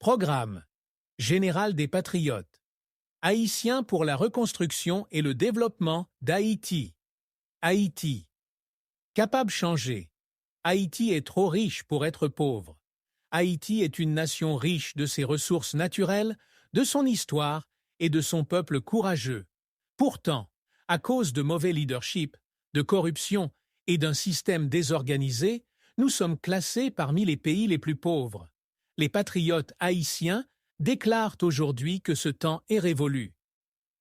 Programme général des Patriotes. Haïtiens pour la reconstruction et le développement d'Haïti. Haïti. Capable changer. Haïti est trop riche pour être pauvre. Haïti est une nation riche de ses ressources naturelles, de son histoire et de son peuple courageux. Pourtant, à cause de mauvais leadership, de corruption et d'un système désorganisé, nous sommes classés parmi les pays les plus pauvres. Les patriotes haïtiens déclarent aujourd'hui que ce temps est révolu.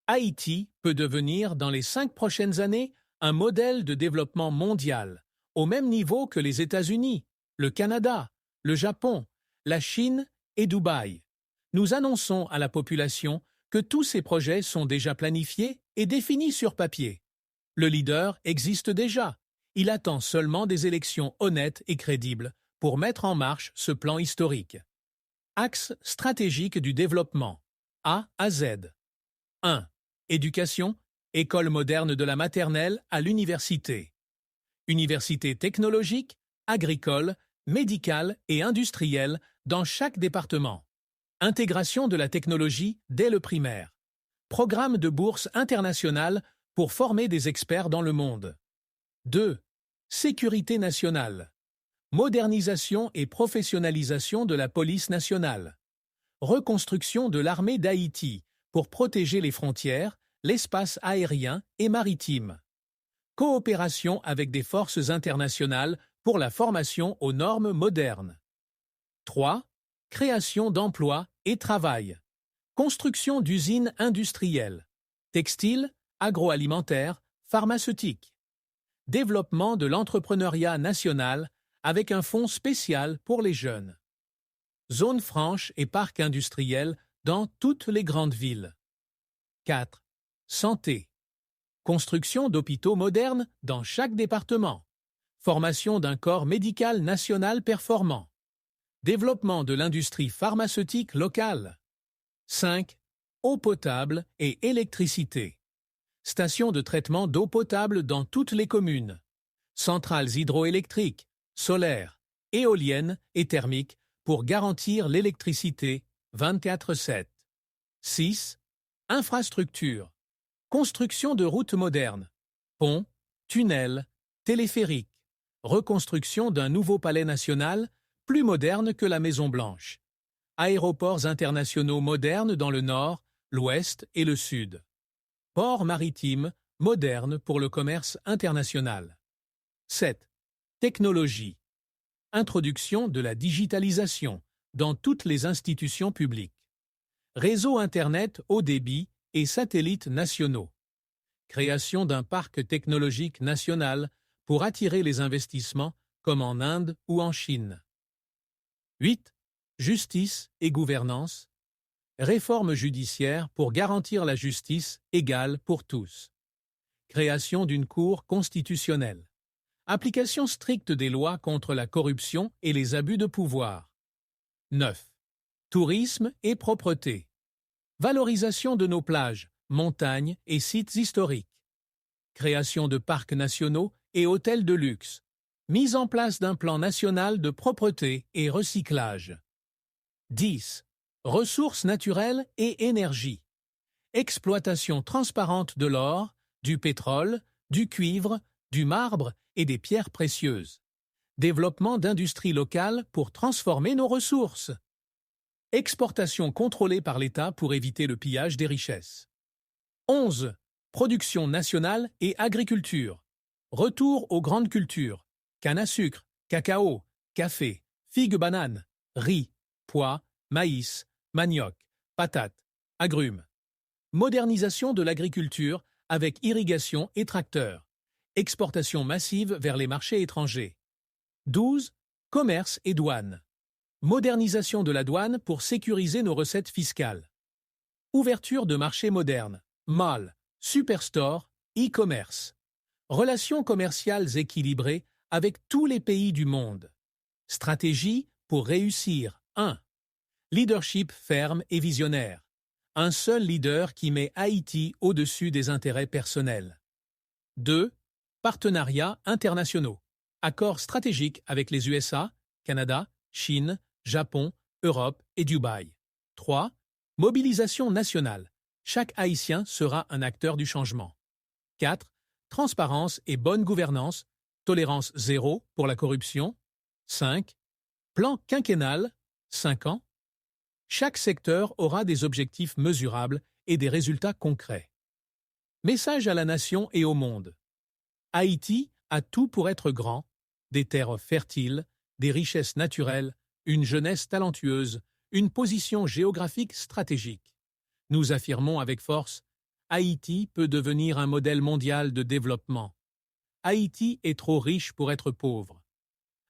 Haïti peut devenir, dans les 5 prochaines années, un modèle de développement mondial, au même niveau que les États-Unis, le Canada, le Japon, la Chine et Dubaï. Nous annonçons à la population que tous ces projets sont déjà planifiés et définis sur papier. Le leader existe déjà. Il attend seulement des élections honnêtes et crédibles pour mettre en marche ce plan historique. Axe stratégique du développement. A à Z. 1. Éducation, école moderne de la maternelle à l'université. Université technologique, agricole, médicale et industrielle dans chaque département. Intégration de la technologie dès le primaire. Programme de bourse internationale pour former des experts dans le monde. 2. Sécurité nationale. Modernisation et professionnalisation de la police nationale. Reconstruction de l'armée d'Haïti pour protéger les frontières, l'espace aérien et maritime. Coopération avec des forces internationales pour la formation aux normes modernes. 3. Création d'emplois et travail. Construction d'usines industrielles, textiles, agroalimentaires, pharmaceutiques. Développement de l'entrepreneuriat national avec un fonds spécial pour les jeunes. Zones franches et parcs industriels dans toutes les grandes villes. 4. Santé. Construction d'hôpitaux modernes dans chaque département. Formation d'un corps médical national performant. Développement de l'industrie pharmaceutique locale. 5. Eau potable et électricité. Stations de traitement d'eau potable dans toutes les communes. Centrales hydroélectriques, solaires, éoliennes et thermiques pour garantir l'électricité 24/7. 6. Infrastructures. Construction de routes modernes. Ponts, tunnels, téléphériques. Reconstruction d'un nouveau palais national plus moderne que la Maison-Blanche. Aéroports internationaux modernes dans le nord, l'ouest et le sud. Ports maritimes modernes pour le commerce international. 7. Technologie. Introduction de la digitalisation dans toutes les institutions publiques. Réseau Internet haut débit et satellites nationaux. Création d'un parc technologique national pour attirer les investissements comme en Inde ou en Chine. 8. Justice et gouvernance. Réforme judiciaire pour garantir la justice égale pour tous. Création d'une cour constitutionnelle. Application stricte des lois contre la corruption et les abus de pouvoir. 9. Tourisme et propreté. Valorisation de nos plages, montagnes et sites historiques. Création de parcs nationaux et hôtels de luxe. Mise en place d'un plan national de propreté et recyclage. 10. Ressources naturelles et énergie. Exploitation transparente de l'or, du pétrole, du cuivre, du marbre et des pierres précieuses. Développement d'industries locales pour transformer nos ressources. Exportation contrôlée par l'État pour éviter le pillage des richesses. 11. Production nationale et agriculture. Retour aux grandes cultures. Canne à sucre, cacao, café, figues bananes, riz, pois, maïs, manioc, patates, agrumes. Modernisation de l'agriculture avec irrigation et tracteurs. Exportation massive vers les marchés étrangers. 12. Commerce et douane. Modernisation de la douane pour sécuriser nos recettes fiscales. Ouverture de marchés modernes, malls, superstores, e-commerce. Relations commerciales équilibrées avec tous les pays du monde. Stratégie pour réussir. 1. Leadership ferme et visionnaire. Un seul leader qui met Haïti au-dessus des intérêts personnels. 2. Partenariats internationaux. Accords stratégiques avec les USA, Canada, Chine, Japon, Europe et Dubaï. 3. Mobilisation nationale. Chaque Haïtien sera un acteur du changement. 4. Transparence et bonne gouvernance. Tolérance zéro pour la corruption. 5. Plan quinquennal, 5 ans. Chaque secteur aura des objectifs mesurables et des résultats concrets. Message à la nation et au monde. Haïti a tout pour être grand, des terres fertiles, des richesses naturelles, une jeunesse talentueuse, une position géographique stratégique. Nous affirmons avec force, Haïti peut devenir un modèle mondial de développement. Haïti est trop riche pour être pauvre.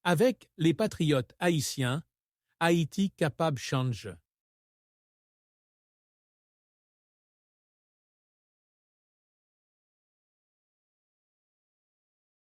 Avec les patriotes haïtiens, Haïti capable change.